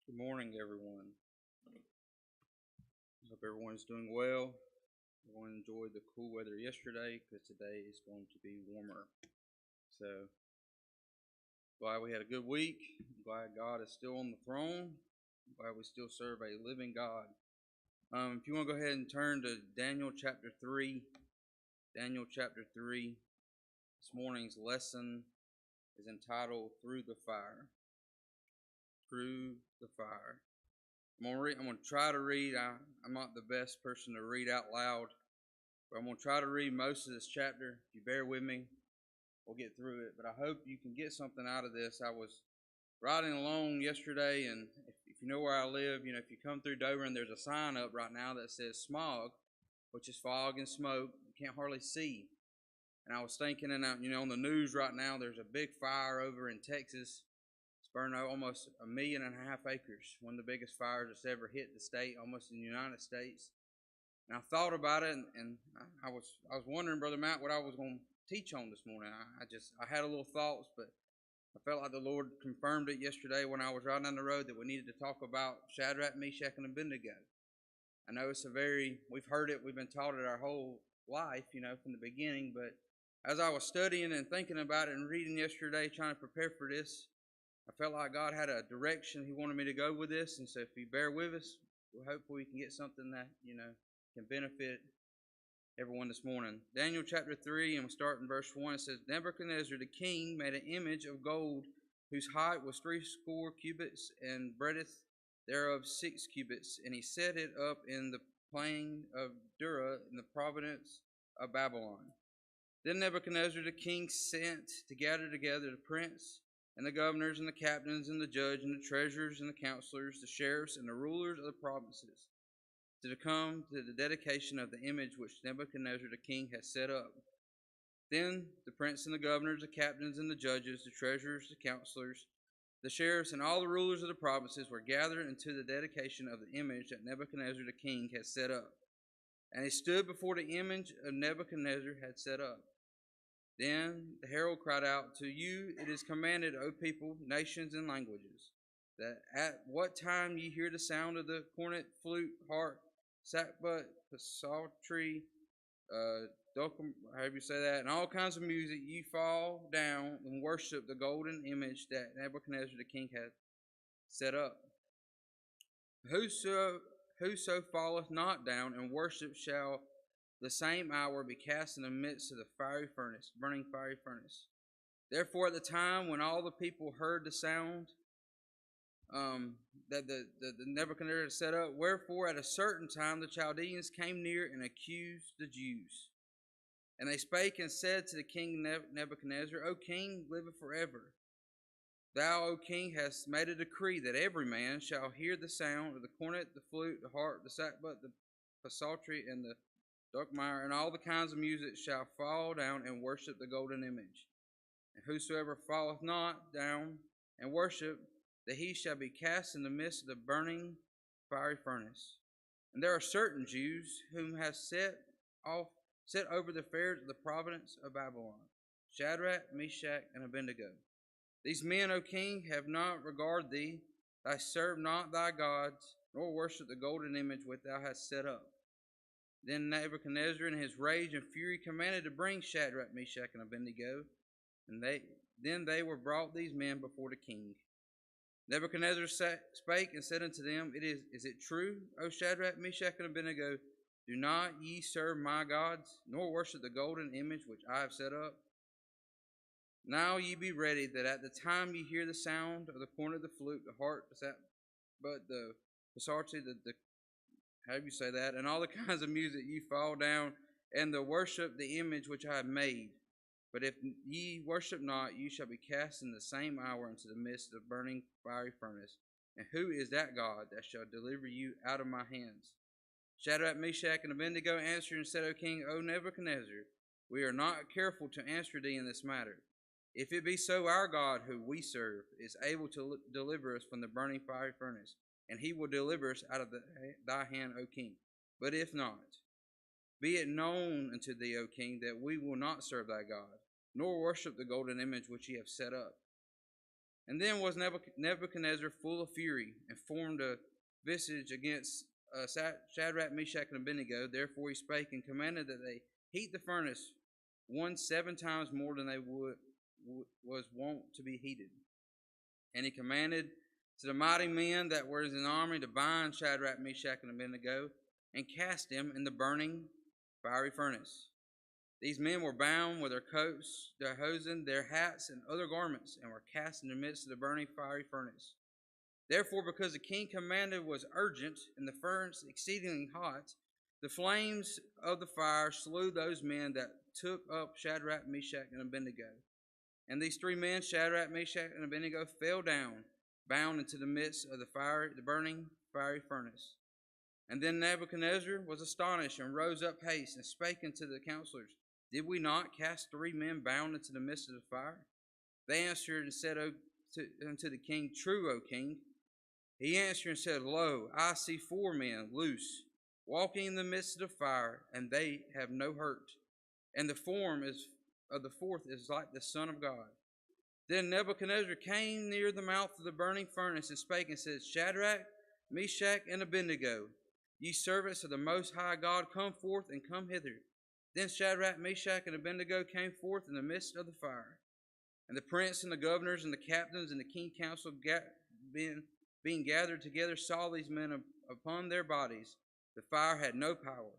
Good morning, everyone. Hope everyone's doing well. Everyone enjoyed the cool weather yesterday because today is going to be warmer. So, glad we had a good week. Glad God is still on the throne. Glad we still serve a living God. If you want to go ahead and turn to Daniel chapter 3, Daniel chapter 3, this morning's lesson is entitled Through the Fire. Through the Fire. I'm gonna try to read. I'm not the best person to read out loud, but I'm gonna try to read most of this chapter. If you bear with me, we'll get through it. But I hope you can get something out of this. I was riding along yesterday, and if you know where I live, if you come through Dover, and there's a sign up right now that says smog, which is fog and smoke. You can't hardly see. And I was thinking, and on the news right now, there's a big fire over in Texas. It's burned almost 1.5 million acres, one of the biggest fires that's ever hit the state, almost in the United States. And I thought about it, and I was wondering, Brother Matt, what I was going to teach on this morning. I had a little thoughts, but I felt like the Lord confirmed it yesterday when I was riding down the road that we needed to talk about Shadrach, Meshach, and Abednego. I know we've heard it, we've been taught it our whole life, from the beginning, but as I was studying and thinking about it and reading yesterday, trying to prepare for this, I felt like God had a direction He wanted me to go with this, and so if you bear with us, hopefully we can get something that can benefit everyone this morning. Daniel chapter 3, and we'll start in verse 1. It says, Nebuchadnezzar the king made an image of gold, whose height was 60 cubits, and breadth thereof 6 cubits, and he set it up in the plain of Dura in the province of Babylon. Then Nebuchadnezzar the king sent to gather together the prince and the governors and the captains and the judge and the treasurers and the counselors, the sheriffs and the rulers of the provinces, to come to the dedication of the image which Nebuchadnezzar the king had set up. Then the prince and the governors, the captains and the judges, the treasurers, the counselors, the sheriffs, and all the rulers of the provinces were gathered into the dedication of the image that Nebuchadnezzar the king had set up. And he stood before the image of Nebuchadnezzar had set up. Then the herald cried out, To you it is commanded, O people, nations, and languages, that at what time ye hear the sound of the cornet, flute, harp, sackbut, psaltery, however you say that, and all kinds of music, ye fall down and worship the golden image that Nebuchadnezzar the king hath set up. Whoso falleth not down and worship shall the same hour be cast in the midst of the fiery furnace, burning fiery furnace. Therefore, at the time when all the people heard the sound that the Nebuchadnezzar had set up, wherefore at a certain time the Chaldeans came near and accused the Jews. And they spake and said to the king Nebuchadnezzar, O king, liveth forever. Thou, O king, hast made a decree that every man shall hear the sound of the cornet, the flute, the harp, the sackbut, the psaltery, and the Darkmire, and all the kinds of music shall fall down and worship the golden image. And whosoever falleth not down and worship, that he shall be cast in the midst of the burning fiery furnace. And there are certain Jews whom have set over the affairs of the province of Babylon, Shadrach, Meshach, and Abednego. These men, O king, have not regarded thee. They serve not thy gods, nor worship the golden image which thou hast set up. Then Nebuchadnezzar, in his rage and fury, commanded to bring Shadrach, Meshach, and Abednego. And then they were brought these men before the king. Nebuchadnezzar spake and said unto them, Is it true, O Shadrach, Meshach, and Abednego? Do not ye serve my gods, nor worship the golden image which I have set up? Now ye be ready, that at the time ye hear the sound of the cornet, the flute, the harp, the psaltery, the however you say that, and all the kinds of music, ye fall down and the worship the image which I have made. But if ye worship not, you shall be cast in the same hour into the midst of the burning fiery furnace. And who is that God that shall deliver you out of my hands? Shadrach, Meshach, and Abednego answered and said, O king, O Nebuchadnezzar, we are not careful to answer thee in this matter. If it be so, our God, who we serve, is able to deliver us from the burning fiery furnace, and he will deliver us out of thy hand, O king. But if not, be it known unto thee, O king, that we will not serve thy God, nor worship the golden image which ye have set up. And then was Nebuchadnezzar full of fury, and formed a visage against Shadrach, Meshach, and Abednego. Therefore he spake and commanded that they heat the furnace 7 times more than they was wont to be heated. And he commanded to the mighty men that were in his army to bind Shadrach, Meshach, and Abednego, and cast them in the burning fiery furnace. These men were bound with their coats, their hosen, their hats, and other garments, and were cast in the midst of the burning fiery furnace. Therefore, because the king commanded was urgent, and the furnace exceedingly hot, the flames of the fire slew those men that took up Shadrach, Meshach, and Abednego. And these 3 men, Shadrach, Meshach, and Abednego, fell down, bound into the midst of the burning fiery furnace. And then Nebuchadnezzar was astonished, and rose up haste, and spake unto the counselors, Did we not cast 3 men bound into the midst of the fire? They answered and said unto the king, True, O king. He answered and said, Lo, I see 4 men loose, walking in the midst of the fire, and they have no hurt. And the form of the 4th is like the Son of God. Then Nebuchadnezzar came near the mouth of the burning furnace, and spake and said, Shadrach, Meshach, and Abednego, ye servants of the Most High God, come forth and come hither. Then Shadrach, Meshach, and Abednego came forth in the midst of the fire. And the prince and the governors and the captains and the king council being gathered together saw these men upon their bodies. The fire had no power,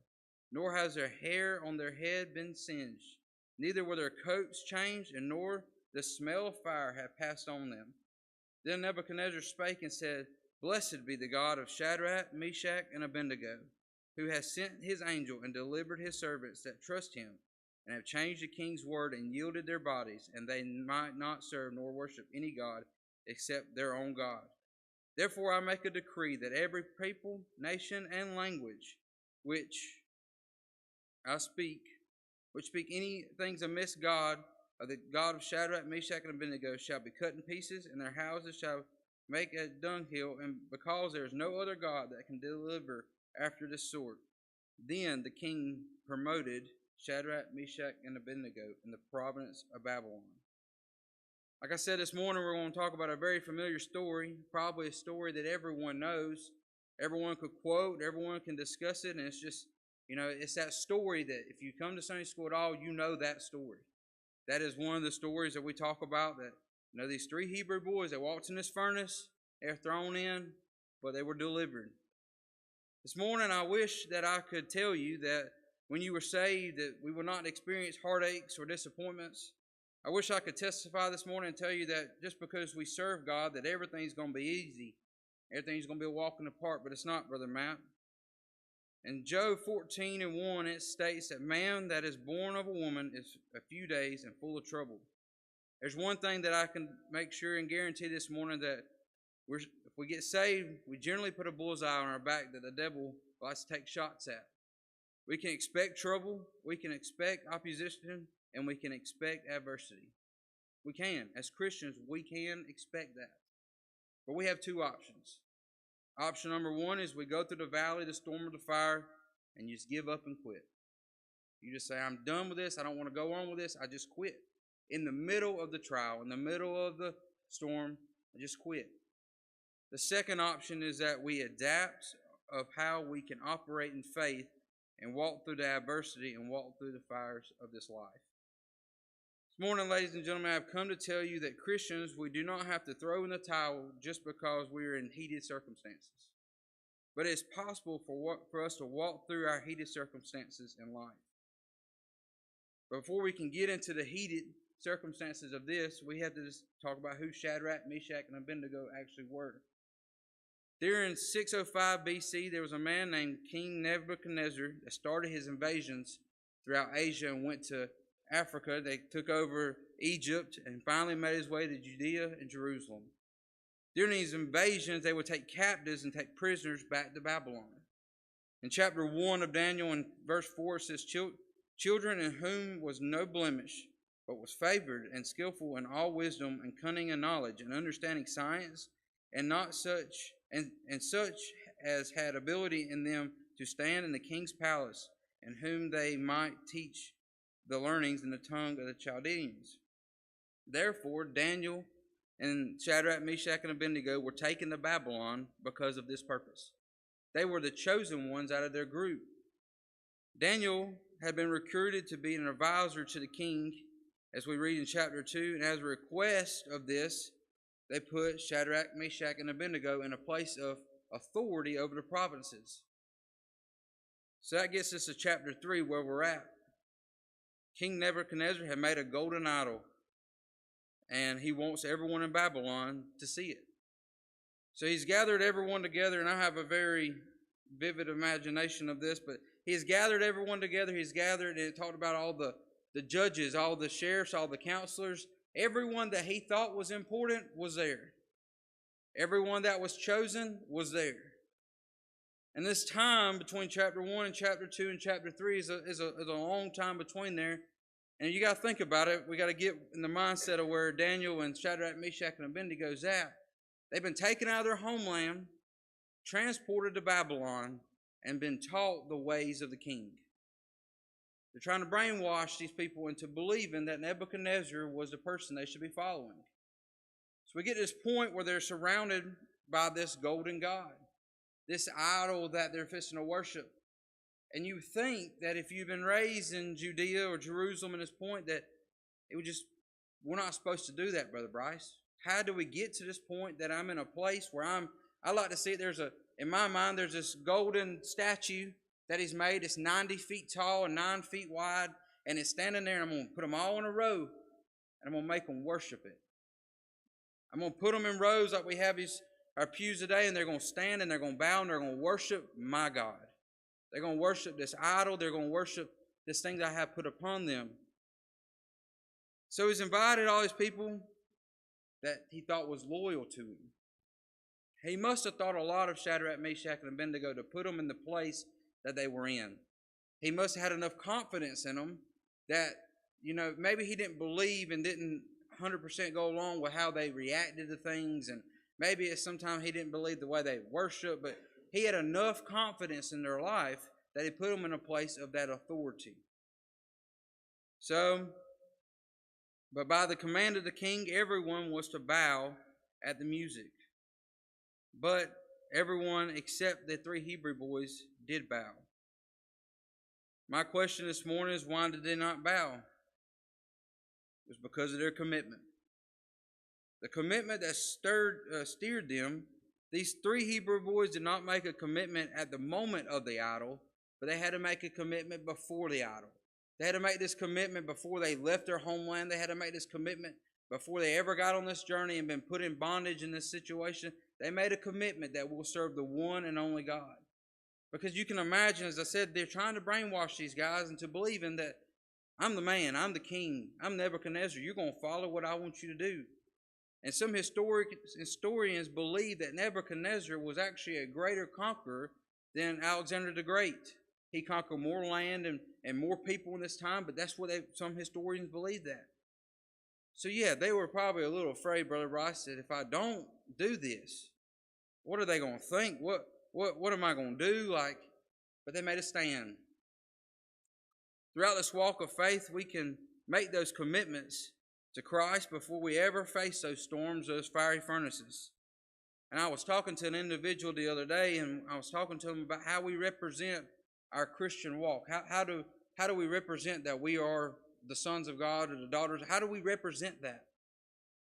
nor has their hair on their head been singed. Neither were their coats changed, and nor the smell of fire had passed on them. Then Nebuchadnezzar spake and said, Blessed be the God of Shadrach, Meshach, and Abednego, who has sent his angel and delivered his servants that trust him, and have changed the king's word and yielded their bodies, and they might not serve nor worship any god except their own God. Therefore I make a decree that every people, nation, and language which speak any things amiss God of the God of Shadrach, Meshach, and Abednego shall be cut in pieces, and their houses shall make a dunghill, and because there is no other God that can deliver after this sort. Then the king promoted Shadrach, Meshach, and Abednego in the province of Babylon. Like I said this morning, we're going to talk about a very familiar story, probably a story that everyone knows, everyone could quote, everyone can discuss it, and it's just, it's that story that if you come to Sunday school at all, you know that story. That is one of the stories that we talk about, that, these 3 Hebrew boys that walked in this furnace, they're thrown in, but they were delivered. This morning, I wish that I could tell you that when you were saved, that we will not experience heartaches or disappointments. I wish I could testify this morning and tell you that just because we serve God, that everything's going to be easy. Everything's going to be a walk in the park, but it's not, Brother Matt. In Job 14:1, it states that man that is born of a woman is a few days and full of trouble. There's one thing that I can make sure and guarantee this morning, that if we get saved, we generally put a bullseye on our back that the devil likes to take shots at. We can expect trouble, we can expect opposition, and we can expect adversity. We can. As Christians, we can expect that. But we have 2 options. Option number 1 is we go through the valley, the storm, or the fire, and you just give up and quit. You just say, I'm done with this. I don't want to go on with this. I just quit. In the middle of the trial, in the middle of the storm, I just quit. The second option is that we adapt of how we can operate in faith and walk through the adversity and walk through the fires of this life. This morning, ladies and gentlemen, I have come to tell you that Christians, we do not have to throw in the towel just because we are in heated circumstances. But it's possible for us to walk through our heated circumstances in life. Before we can get into the heated circumstances of this, we have to just talk about who Shadrach, Meshach, and Abednego actually were. During 605 BC, there was a man named King Nebuchadnezzar that started his invasions throughout Asia and went to Africa. They took over Egypt and finally made his way to Judea and Jerusalem. During these invasions, they would take captives and take prisoners back to Babylon. In chapter 1 of Daniel, in verse 4, it says, Children in whom was no blemish, but was favored and skillful in all wisdom and cunning and knowledge and understanding science, and not such and such as had ability in them to stand in the king's palace, and whom they might teach the learnings in the tongue of the Chaldeans. Therefore Daniel And Shadrach, Meshach, and Abednego were taken to Babylon because of this purpose. They were the chosen ones out of their group. Daniel had been recruited to be an advisor to the king, as we read in chapter 2, and as a request of this, they put Shadrach, Meshach, and Abednego in a place of authority over the provinces. So that gets us to chapter 3, where we're at. King Nebuchadnezzar had made a golden idol, and he wants everyone in Babylon to see it. So he's gathered everyone together, and I have a very vivid imagination of this, but he's gathered everyone together. He's gathered, and it talked about all the judges, all the sheriffs, all the counselors. Everyone that he thought was important was there. Everyone that was chosen was there. And this time between chapter 1 and chapter 2 and chapter 3 is a long time between there. And you got to think about it. We got to get in the mindset of where Daniel and Shadrach, Meshach, and Abednego's at. They've been taken out of their homeland, transported to Babylon, and been taught the ways of the king. They're trying to brainwash these people into believing that Nebuchadnezzar was the person they should be following. So we get to this point where they're surrounded by this golden god, this idol that they're fixing to worship. And you think that if you've been raised in Judea or Jerusalem at this point, that it would just, we're not supposed to do that, Brother Bryce. How do we get to this point that I'm in a place where I like to see it, in my mind, there's this golden statue that he's made. It's 90 feet tall and 9 feet wide, and it's standing there, and I'm going to put them all in a row, and I'm going to make them worship it. I'm going to put them in rows like we have our pews today, and they're going to stand, and they're going to bow, and they're going to worship my God. They're going to worship this idol. They're going to worship this thing that I have put upon them. So he's invited all these people that he thought was loyal to him. He must have thought a lot of Shadrach, Meshach, and Abednego to put them in the place that they were in. He must have had enough confidence in them that, maybe he didn't believe and didn't 100% go along with how they reacted to things, and maybe sometimes he didn't believe the way they worship, but he had enough confidence in their life that he put them in a place of that authority. So, but by the command of the king, everyone was to bow at the music. But everyone except the 3 Hebrew boys did bow. My question this morning is, why did they not bow? It was because of their commitment. The commitment that steered them. These 3 Hebrew boys did not make a commitment at the moment of the idol, but they had to make a commitment before the idol. They had to make this commitment before they left their homeland. They had to make this commitment before they ever got on this journey and been put in bondage in this situation. They made a commitment that will serve the one and only God. Because you can imagine, as I said, they're trying to brainwash these guys into believing that I'm the man, I'm the king, I'm Nebuchadnezzar. You're going to follow what I want you to do. And some historians believe that Nebuchadnezzar was actually a greater conqueror than Alexander the Great. He conquered more land and more people in this time, but that's what some historians believe that. So yeah, they were probably a little afraid, Brother Rice, that if I don't do this, what are they going to think? What am I going to do? But they made a stand. Throughout this walk of faith, we can make those commitments to Christ before we ever face those storms, those fiery furnaces. And I was talking to an individual the other day, and I was talking to him about how we represent our Christian walk. How do we represent that we are the sons of God or the daughters? How do we represent that?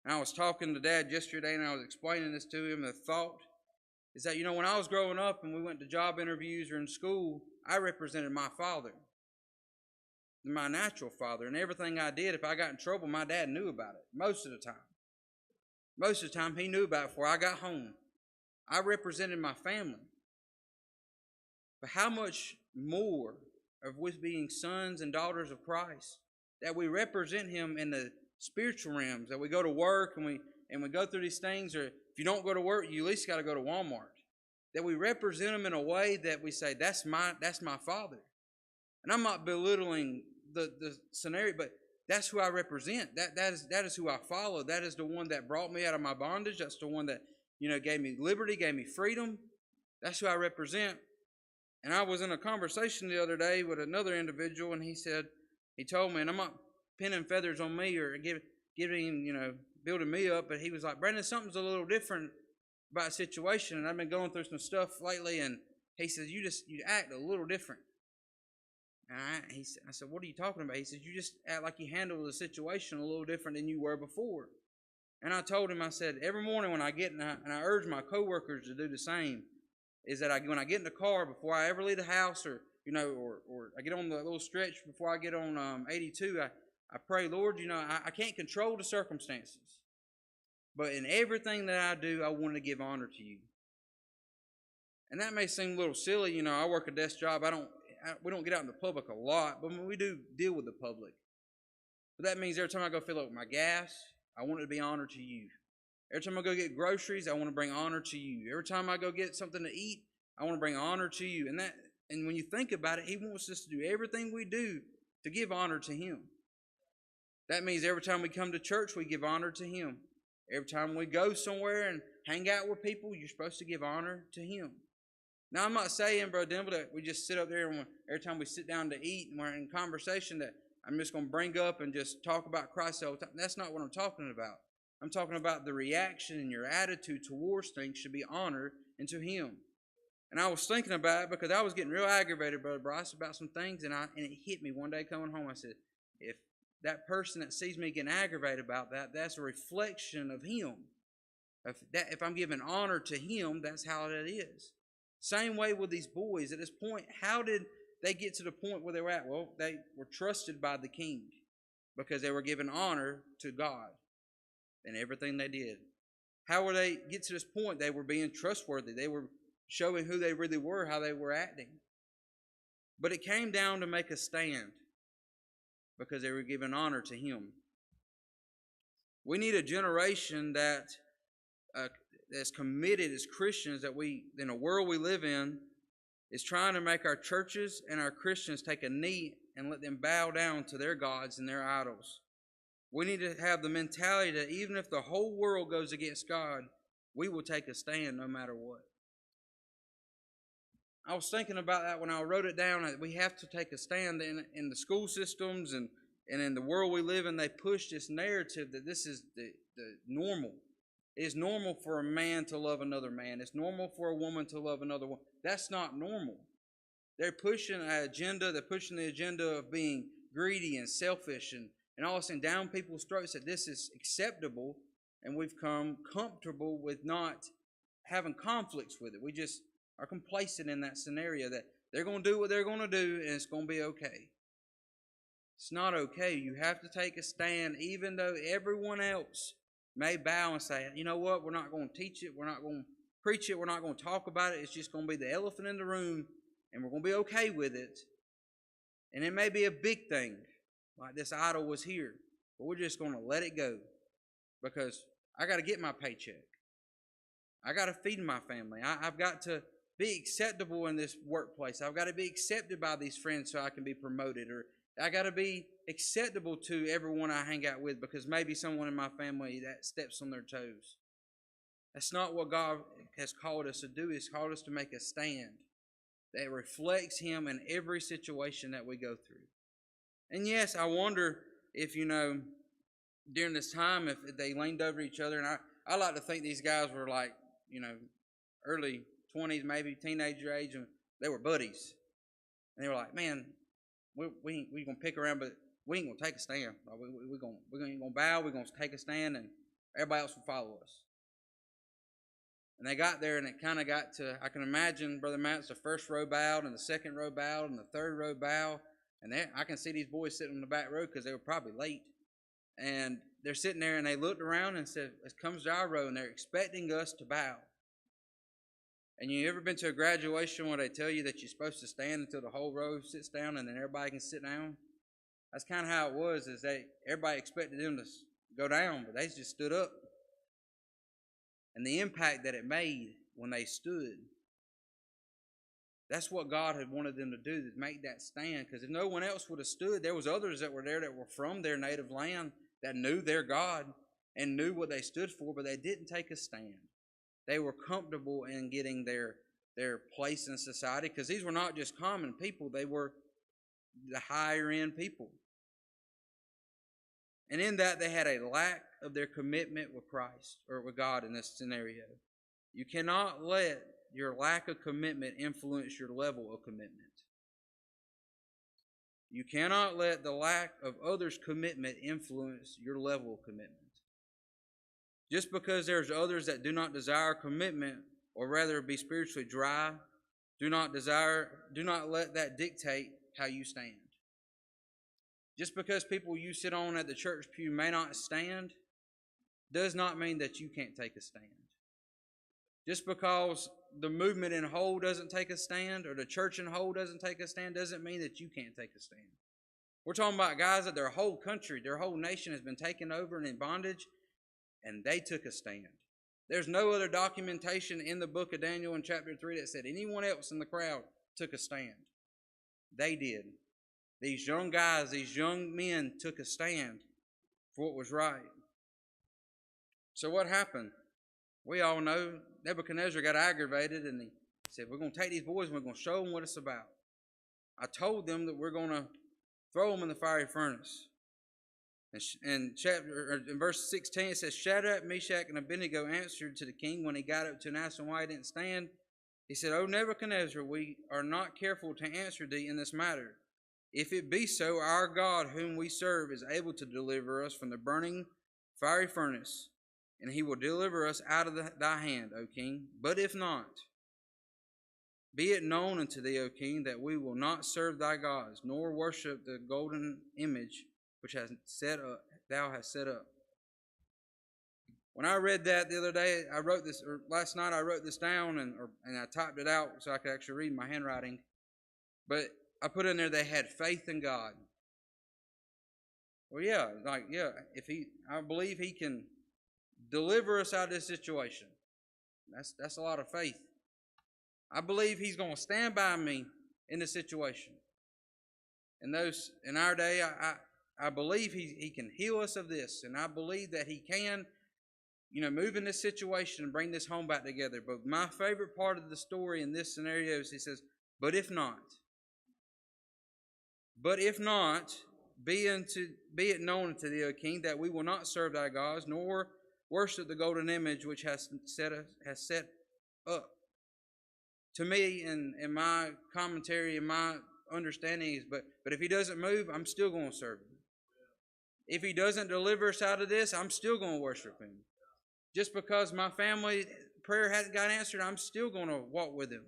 And I was talking to Dad yesterday, and I was explaining this to him. The thought is that, when I was growing up and we went to job interviews or in school, I represented my father, my natural father. And everything I did, if I got in trouble, my dad knew about it most of the time. Most of the time, he knew about it before I got home. I represented my family. But how much more of we being sons and daughters of Christ, that we represent him in the spiritual realms, that we go to work and we go through these things, or if you don't go to work, you at least got to go to Walmart. That we represent him in a way that we say, that's my father. And I'm not belittling the scenario, but that's who I represent. That is who I follow. That is the one that brought me out of my bondage. That's the one that, gave me liberty, gave me freedom. That's who I represent. And I was in a conversation the other day with another individual, and he told me, and I'm not pinning feathers on me or giving building me up, but he was like, Brandon, something's a little different about a situation, and I've been going through some stuff lately, and he says, you act a little different. And I said, what are you talking about? He says, you just act like you handle the situation a little different than you were before. And I told him, I said, every morning when I get, and I urge my coworkers to do the same, is that when I get in the car, before I ever leave the house, or I get on the little stretch before I get on 82, I pray, Lord, I can't control the circumstances, but in everything that I do, I want to give honor to you. And that may seem a little silly. I work a desk job. We don't get out in the public a lot, but we do deal with the public. But that means every time I go fill up my gas, I want it to be honor to you. Every time I go get groceries, I want to bring honor to you. Every time I go get something to eat, I want to bring honor to you. And when you think about it, he wants us to do everything we do to give honor to him. That means every time we come to church, we give honor to him. Every time we go somewhere and hang out with people, you're supposed to give honor to him. Now, I'm not saying, Brother Dimble, that we just sit up there and every time we sit down to eat and we're in conversation that I'm just going to bring up and just talk about Christ all the time. That's not what I'm talking about. I'm talking about the reaction and your attitude towards things should be honor into him. And I was thinking about it because I was getting real aggravated, Brother Bryce, about some things, and it hit me one day coming home. I said, if that person that sees me getting aggravated about that, that's a reflection of him. If I'm giving honor to him, that's how it is. Same way with these boys. At this point, how did they get to the point where they were at? Well, they were trusted by the king because they were giving honor to God in everything they did. How would they get to this point? They were being trustworthy. They were showing who they really were, how they were acting. But it came down to make a stand because they were giving honor to him. We need a generation that's committed as Christians, that in the world we live in, is trying to make our churches and our Christians take a knee and let them bow down to their gods and their idols. We need to have the mentality that even if the whole world goes against God, we will take a stand no matter what. I was thinking about that when I wrote it down, that we have to take a stand in the school systems and in the world we live in. They push this narrative that this is the normal. It is normal for a man to love another man. It's normal for a woman to love another woman. That's not normal. They're pushing an agenda. They're pushing the agenda of being greedy and selfish and all of a sudden down people's throats that this is acceptable, and we've come comfortable with not having conflicts with it. We just are complacent in that scenario that they're going to do what they're going to do and it's going to be okay. It's not okay. You have to take a stand even though everyone else may bow and say, you know what, we're not going to teach it, we're not going to preach it, we're not going to talk about it. It's just going to be the elephant in the room and we're going to be okay with it. And it may be a big thing, like this idol was here, but we're just going to let it go because I got to get my paycheck. I got to feed my family. I've got to be acceptable in this workplace. I've got to be accepted by these friends so I can be promoted, or I got to be acceptable to everyone I hang out with because maybe someone in my family that steps on their toes. That's not what God has called us to do. He's called us to make a stand that reflects him in every situation that we go through. And yes, I wonder if, during this time, if they leaned over each other. And I like to think these guys were like, early 20s, maybe teenager age, and they were buddies. And they were like, man, we going to pick around, but we ain't going to take a stand. We're going to bow, we're going to take a stand, and everybody else will follow us. And they got there, and it kind of got to, I can imagine, Brother Matt's the first row bowed, and the second row bowed, and the third row bowed. And I can see these boys sitting in the back row because they were probably late. And they're sitting there, and they looked around and said, it comes to our row, and they're expecting us to bow. And you ever been to a graduation where they tell you that you're supposed to stand until the whole row sits down and then everybody can sit down? That's kind of how it was, is everybody expected them to go down, but they just stood up. And the impact that it made when they stood, that's what God had wanted them to do, to make that stand. Because if no one else would have stood, there was others that were there that were from their native land that knew their God and knew what they stood for, but they didn't take a stand. They were comfortable in getting their place in society, because these were not just common people. They were the higher end people. And in that, they had a lack of their commitment with Christ or with God in this scenario. You cannot let your lack of commitment influence your level of commitment. You cannot let the lack of others' commitment influence your level of commitment. Just because there's others that do not desire commitment, or rather be spiritually dry, do not let that dictate how you stand. Just because people you sit on at the church pew may not stand, does not mean that you can't take a stand. Just because the movement in whole doesn't take a stand, or the church in whole doesn't take a stand, doesn't mean that you can't take a stand. We're talking about guys that their whole country, their whole nation has been taken over and in bondage, and they took a stand. There's no other documentation in the book of Daniel in chapter 3 that said anyone else in the crowd took a stand. They did. These young guys, these young men took a stand for what was right. So what happened? We all know Nebuchadnezzar got aggravated, and he said, we're going to take these boys and we're going to show them what it's about. I told them that we're going to throw them in the fiery furnace. In verse 16 it says, Shadrach, Meshach, and Abednego answered to the king when he got up to ask him why he didn't stand. He said, O Nebuchadnezzar, we are not careful to answer thee in this matter. If it be so, our God whom we serve is able to deliver us from the burning fiery furnace, and he will deliver us out of thy hand, O king. But if not, be it known unto thee, O king, that we will not serve thy gods, nor worship the golden image which thou hast set up. When I read that the other day, last night I wrote this down and I typed it out so I could actually read my handwriting. But I put in there they had faith in God. Well, I believe he can deliver us out of this situation. That's a lot of faith. I believe he's going to stand by me in this situation. In our day, I believe he can heal us of this, and I believe that he can, move in this situation and bring this home back together. But my favorite part of the story in this scenario is he says, but if not, be it known unto thee, O king, that we will not serve thy gods, nor worship the golden image which has set up. To me, in my commentary, in my understanding is, but if he doesn't move, I'm still going to serve him. If he doesn't deliver us out of this, I'm still going to worship him. Just because my family prayer hasn't got answered, I'm still going to walk with him.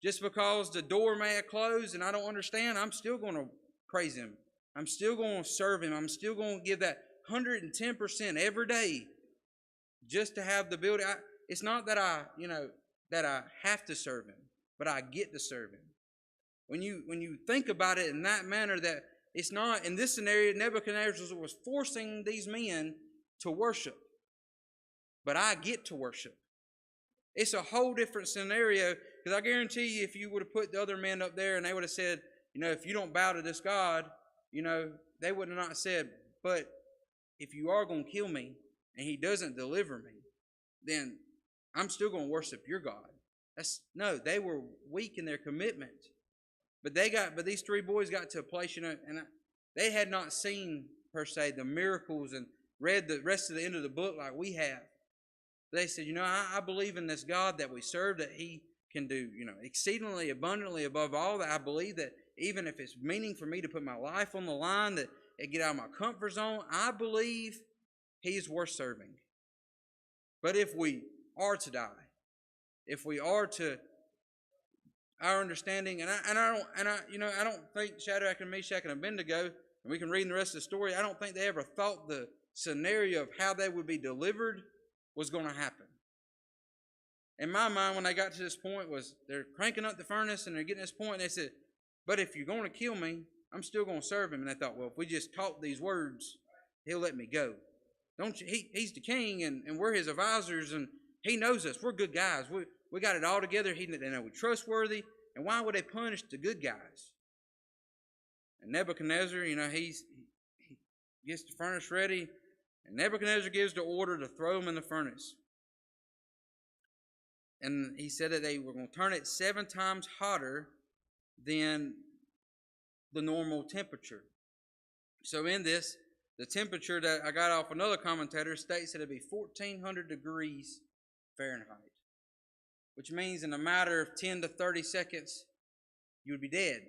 Just because the door may have closed and I don't understand, I'm still going to praise him. I'm still going to serve him. I'm still going to give that 110% every day just to have the ability. It's not that I have to serve him, but I get to serve him. When you think about it in that manner, that it's not, in this scenario, Nebuchadnezzar was forcing these men to worship. But I get to worship. It's a whole different scenario, because I guarantee you, if you would have put the other men up there and they would have said, if you don't bow to this God, they would have not said, but if you are going to kill me and he doesn't deliver me, then I'm still going to worship your God. No, they were weak in their commitment. But these three boys got to a place, and they had not seen, per se, the miracles and read the rest of the end of the book like we have. They said, I believe in this God that we serve, that he can do, exceedingly abundantly above all, that I believe that even if it's meaning for me to put my life on the line, that it get out of my comfort zone, I believe he's worth serving. But if we are to die, if we are to our understanding, I don't think Shadrach and Meshach and Abednego, and we can read in the rest of the story, I don't think they ever thought the scenario of how they would be delivered was going to happen. In my mind, when they got to this point, was they're cranking up the furnace and they're getting to this point, and they said, but if you're going to kill me, I'm still going to serve him. And they thought, well, if we just talk these words, he'll let me go. Don't you? He's the king, and we're his advisors, and he knows us. We're good guys. We got it all together. They know we're trustworthy. And why would they punish the good guys? And Nebuchadnezzar, he gets the furnace ready. And Nebuchadnezzar gives the order to throw them in the furnace. And he said that they were going to turn it 7 times hotter than the normal temperature. So in this, the temperature that I got off another commentator states that it'd be 1,400 degrees Fahrenheit, which means in a matter of 10 to 30 seconds, you would be dead.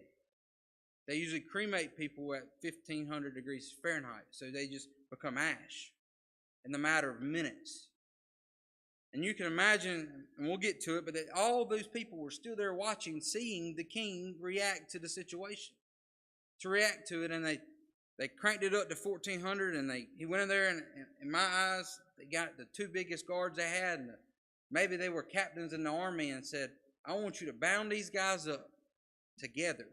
They usually cremate people at 1,500 degrees Fahrenheit, so they just become ash in the matter of minutes. And you can imagine, and we'll get to it, but that all those people were still there watching, seeing the king react to the situation, to react to it, and they cranked it up to 1,400, and he went in there, and in my eyes, they got the two biggest guards they had, and maybe they were captains in the army, and said, I want you to bound these guys up together.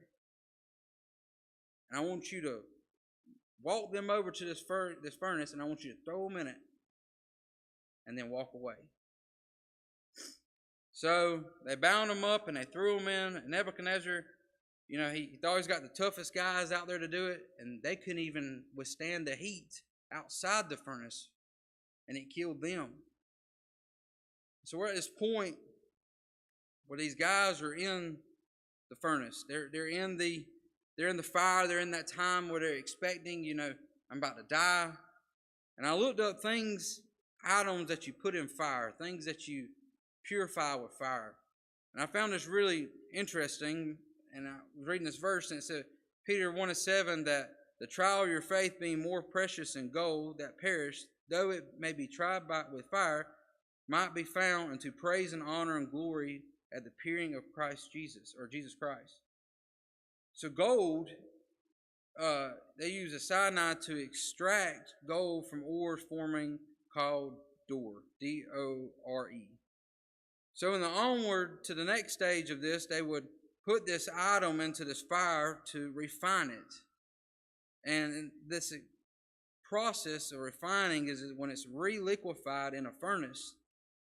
And I want you to walk them over to this furnace, and I want you to throw them in it and then walk away. So they bound them up and they threw them in. And Nebuchadnezzar, he thought he's got the toughest guys out there to do it, and they couldn't even withstand the heat outside the furnace, and it killed them. So we're at this point where these guys are in the furnace. They're in the fire. They're in that time where they're expecting, I'm about to die. And I looked up items that you put in fire, things that you purify with fire. And I found this really interesting. And I was reading this verse, and it said, Peter 1:7, that the trial of your faith being more precious than gold that perished, though it may be tried with fire, might be found unto praise and honor and glory at the appearing of Christ Jesus, or Jesus Christ. So gold, they use a cyanide to extract gold from ores forming called Dore, D-O-R-E. So in the onward to the next stage of this, they would put this item into this fire to refine it. And this process of refining is when it's re-liquefied in a furnace,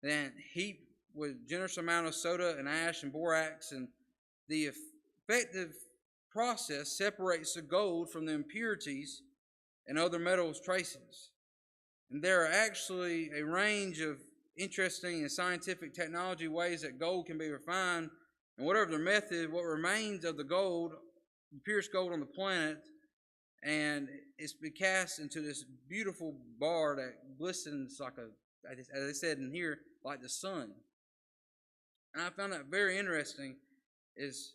then heat with generous amount of soda and ash and borax, and the effective process separates the gold from the impurities and other metals traces. And there are actually a range of interesting and scientific technology ways that gold can be refined. And whatever the method, what remains of the gold, the purest gold on the planet, and it's been cast into this beautiful bar that glistens like as I said in here, like the sun. And I found that very interesting, is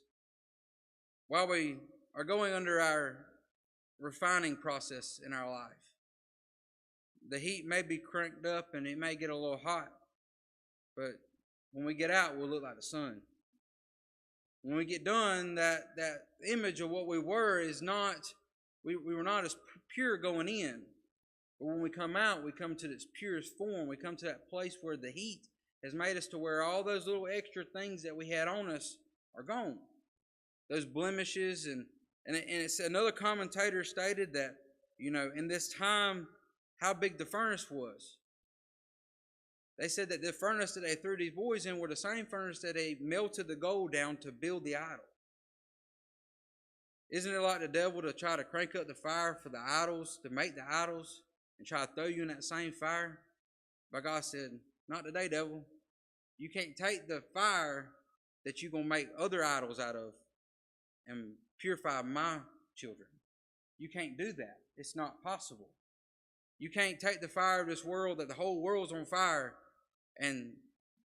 while we are going under our refining process in our life, the heat may be cranked up and it may get a little hot, but when we get out, we'll look like the sun. When we get done, that image of what we were is not, we were not as pure going in. But when we come out, we come to its purest form. We come to that place where the heat has made us to where all those little extra things that we had on us are gone. Those blemishes, and it's another commentator stated that, in this time, how big the furnace was. They said that the furnace that they threw these boys in were the same furnace that they melted the gold down to build the idol. Isn't it like the devil to try to crank up the fire for the idols, to make the idols, and try to throw you in that same fire? But God said, not today, devil. You can't take the fire that you're going to make other idols out of and purify my children. You can't do that. It's not possible. You can't take the fire of this world, that the whole world's on fire, and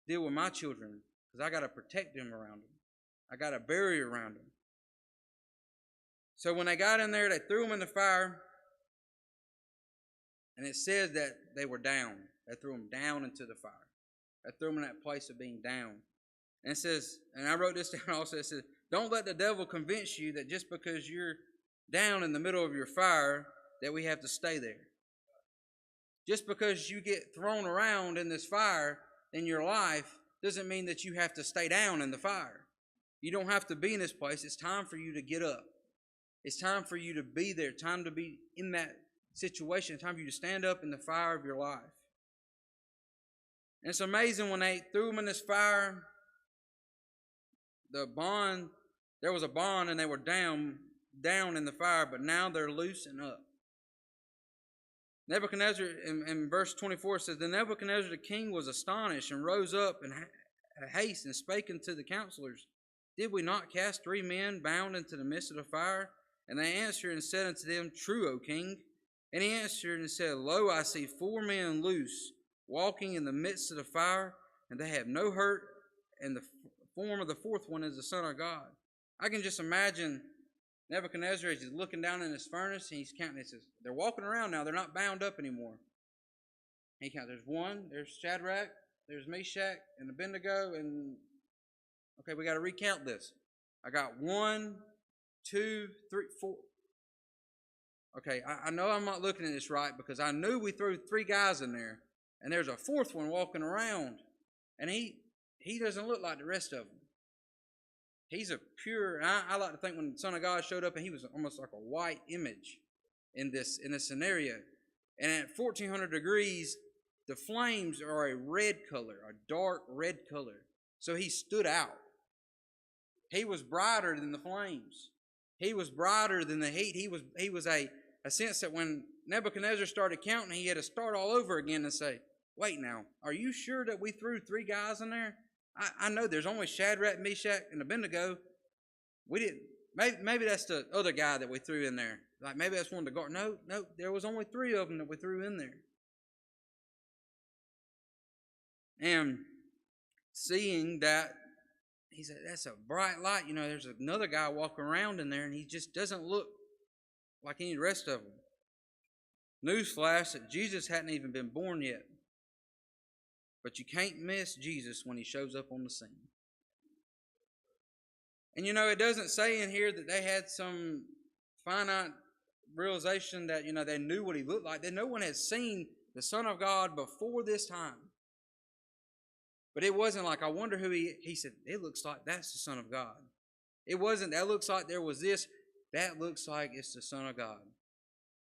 deal with my children, because I got to protect them around them. I got a barrier around them. So when they got in there, they threw them in the fire, and it says that they were down. They threw them down into the fire. They threw them in that place of being down. And it says, and I wrote this down also, it says, don't let the devil convince you that just because you're down in the middle of your fire, that we have to stay there. Just because you get thrown around in this fire in your life doesn't mean that you have to stay down in the fire. You don't have to be in this place. It's time for you to get up. It's time for you to be there. Time to be in that situation. It's time for you to stand up in the fire of your life. And it's amazing when they threw them in this fire, there was a bond and they were down in the fire, but now they're loose and up. Nebuchadnezzar, in verse 24, says, Then Nebuchadnezzar the king was astonished and rose up in haste and spake unto the counselors, Did we not cast 3 men bound into the midst of the fire? And they answered and said unto them, True, O king. And he answered and said, Lo, I see 4 men loose, walking in the midst of the fire, and they have no hurt, and the form of the fourth one is the Son of God. I can just imagine Nebuchadnezzar as he's looking down in his furnace, and he's counting. He says, they're walking around now. They're not bound up anymore. He counts. There's one. There's Shadrach. There's Meshach and Abednego. And, okay, we got to recount this. I got 1, 2, 3, 4. Okay, I know I'm not looking at this right because I knew we threw 3 guys in there, and there's a 4th one walking around, and he doesn't look like the rest of them. He's a pure, and I like to think when the Son of God showed up, and he was almost like a white image in this scenario. And at 1400 degrees, the flames are a red color, a dark red color. So he stood out. He was brighter than the flames. He was brighter than the heat. He was a sense that when Nebuchadnezzar started counting, he had to start all over again and say, wait now, are you sure that we threw 3 guys in there? I know there's only Shadrach, Meshach, and Abednego. We didn't. Maybe that's the other guy that we threw in there. Like maybe that's one of the guards. No, there was only 3 of them that we threw in there. And seeing that, he said, that's a bright light. You know, there's another guy walking around in there, and he just doesn't look like any of the rest of them. Newsflash that Jesus hadn't even been born yet. But you can't miss Jesus when he shows up on the scene. And you know, it doesn't say in here that they had some finite realization that, you know, they knew what he looked like. That no one had seen the Son of God before this time. But it wasn't like, I wonder who he said, it looks like that's the Son of God. It wasn't, that looks like there was this, that looks like it's the Son of God.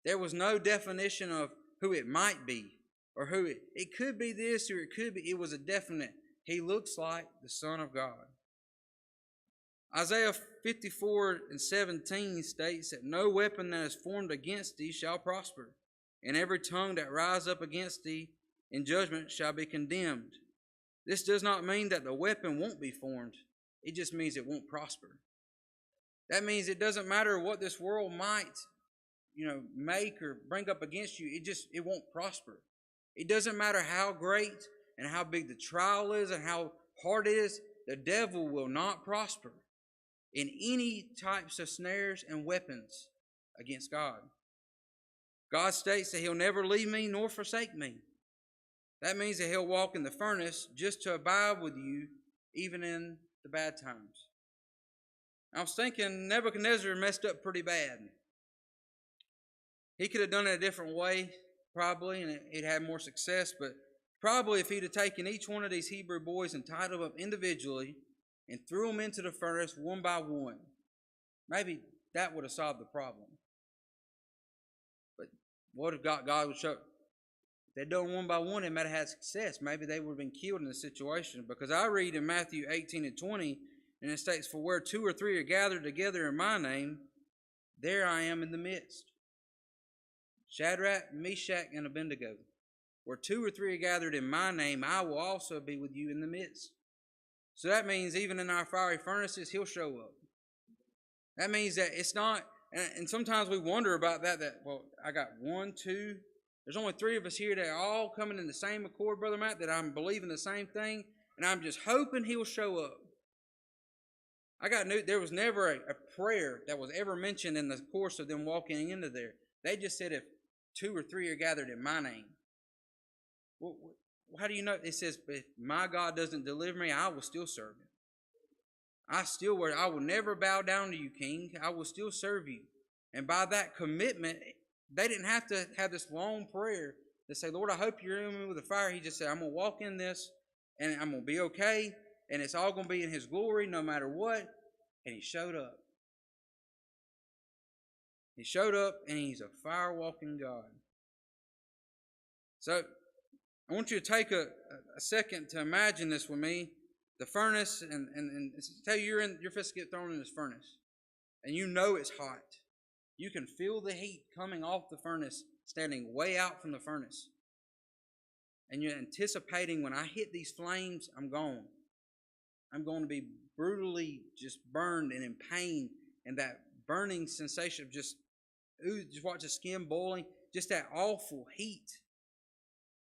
There was no definition of who it might be. Or who it could be this or it could be. It was a definite. He looks like the Son of God. Isaiah 54:17 states that no weapon that is formed against thee shall prosper, and every tongue that rise up against thee in judgment shall be condemned. This does not mean that the weapon won't be formed. It just means it won't prosper. That means it doesn't matter what this world might, you know, make or bring up against you. It won't prosper. It doesn't matter how great and how big the trial is and how hard it is, the devil will not prosper in any types of snares and weapons against God. God states that he'll never leave me nor forsake me. That means that he'll walk in the furnace just to abide with you even in the bad times. I was thinking Nebuchadnezzar messed up pretty bad. He could have done it a different way, probably, and he'd had more success, but probably if he'd have taken each one of these Hebrew boys and tied them up individually and threw them into the furnace one by one, maybe that would have solved the problem. But what if God would show? If they'd done one by one, they might have had success. Maybe they would have been killed in the situation. Because I read in Matthew 18:20, and it states, for where 2 or 3 are gathered together in my name, there I am in the midst. Shadrach, Meshach, and Abednego. Where 2 or 3 are gathered in my name, I will also be with you in the midst. So that means even in our fiery furnaces, he'll show up. That means that it's not, and sometimes we wonder about that, well, I got 1, 2, there's only 3 of us here that are all coming in the same accord, Brother Matt, that I'm believing the same thing, and I'm just hoping he'll show up. There was never a prayer that was ever mentioned in the course of them walking into there. They just said, if 2 or 3 are gathered in my name. Well, how do you know? It says, if my God doesn't deliver me, I will still serve him. I will never bow down to you, King. I will still serve you. And by that commitment, they didn't have to have this long prayer to say, Lord, I hope you're in me with the fire. He just said, I'm going to walk in this, and I'm going to be okay, and it's all going to be in his glory no matter what. And he showed up. He showed up, and he's a fire-walking God. So I want you to take a second to imagine this with me. The furnace, and tell you you're supposed to get thrown in this furnace. And you know it's hot. You can feel the heat coming off the furnace, standing way out from the furnace. And you're anticipating when I hit these flames, I'm gone. I'm going to be brutally just burned and in pain. And that burning sensation of just watch the skin boiling, just that awful heat.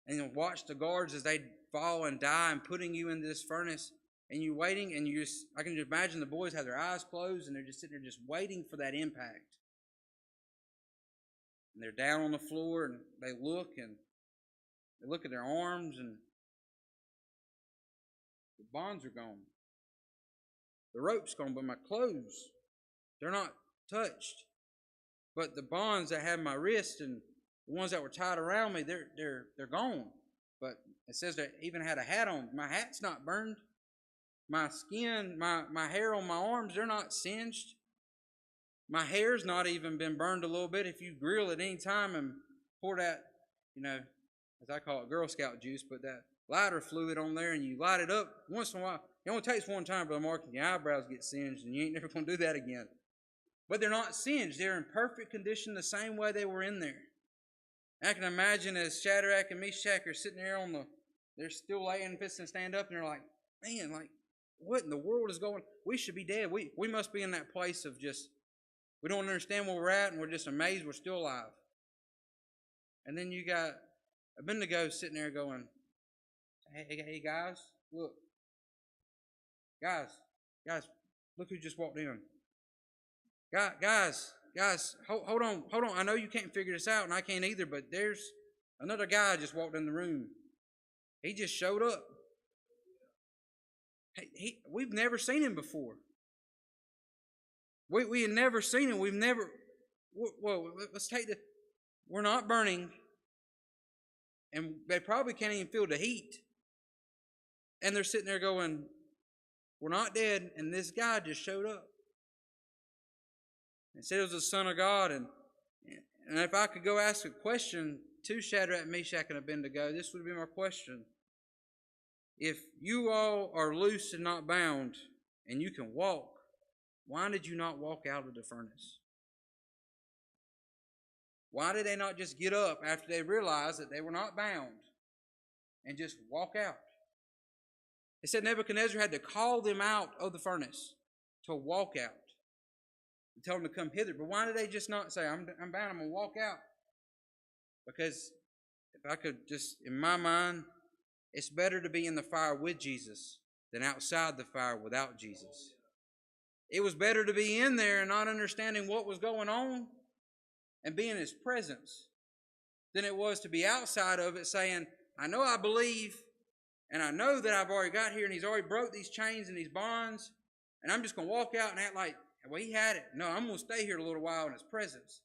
And you watch the guards as they fall and die and putting you in this furnace. And you're waiting, and I can just imagine the boys have their eyes closed and they're just sitting there just waiting for that impact. And they're down on the floor and they look at their arms and the bonds are gone. The rope's gone, but my clothes, they're not touched. But the bonds that have my wrist and the ones that were tied around me, they're gone. But it says they even had a hat on. My hat's not burned. My skin, my hair on my arms, they're not singed. My hair's not even been burned a little bit. If you grill at any time and pour that, as I call it, Girl Scout juice, but that lighter fluid on there and you light it up, once in a while, it only takes one time, Brother Mark, and your eyebrows get singed and you ain't never going to do that again. But they're not singed. They're in perfect condition the same way they were in there. I can imagine as Shadrach and Meshach are sitting there they're still laying, fixing to stand up, and they're like, man, what in the world is going on? We should be dead. We must be in that place of just, we don't understand where we're at, and we're just amazed we're still alive. And then you got Abednego sitting there going, hey guys, look. Guys, look who just walked in. Guys, hold on. I know you can't figure this out, and I can't either, but there's another guy just walked in the room. He just showed up. We've never seen him before. We had never seen him. Let's take we're not burning, and they probably can't even feel the heat. And they're sitting there going, we're not dead, and this guy just showed up. And said it was the Son of God. And if I could go ask a question to Shadrach, Meshach, and Abednego, this would be my question. If you all are loose and not bound, and you can walk, why did you not walk out of the furnace? Why did they not just get up after they realized that they were not bound and just walk out? It said Nebuchadnezzar had to call them out of the furnace to walk out. He told them to come hither. But why did they just not say, I'm bound, I'm going to walk out? Because if I could just, in my mind, it's better to be in the fire with Jesus than outside the fire without Jesus. It was better to be in there and not understanding what was going on and be in His presence than it was to be outside of it saying, I know I believe, and I know that I've already got here and He's already broke these chains and these bonds, and I'm just going to walk out and act like, well, He had it. No, I'm going to stay here a little while in His presence.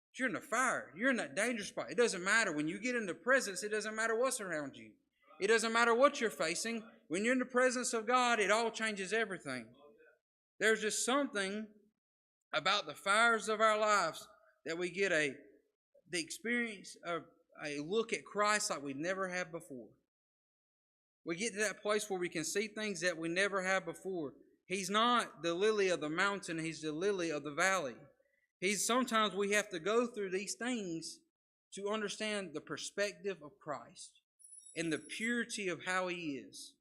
But you're in the fire. You're in that dangerous spot. It doesn't matter. When you get in the presence, it doesn't matter what's around you. It doesn't matter what you're facing. When you're in the presence of God, it all changes everything. There's just something about the fires of our lives that we get the experience of a look at Christ like we never have before. We get to that place where we can see things that we never have before. He's not the lily of the mountain. He's the lily of the valley. Sometimes we have to go through these things to understand the perspective of Christ and the purity of how He is.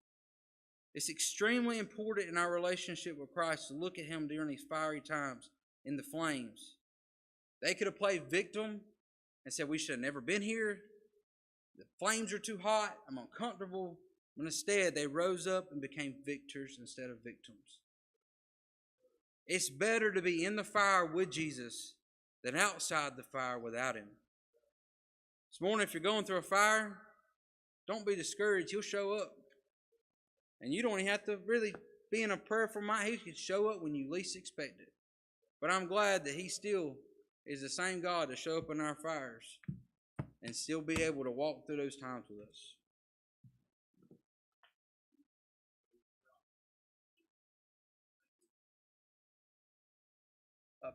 It's extremely important in our relationship with Christ to look at Him during these fiery times in the flames. They could have played victim and said, we should have never been here. The flames are too hot. I'm uncomfortable. But instead, they rose up and became victors instead of victims. It's better to be in the fire with Jesus than outside the fire without Him. This morning, if you're going through a fire, don't be discouraged. He'll show up. And you don't even have to really be in a prayerful mind. He can show up when you least expect it. But I'm glad that He still is the same God to show up in our fires and still be able to walk through those times with us.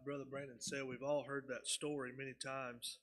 Brother Brandon said, we've all heard that story many times.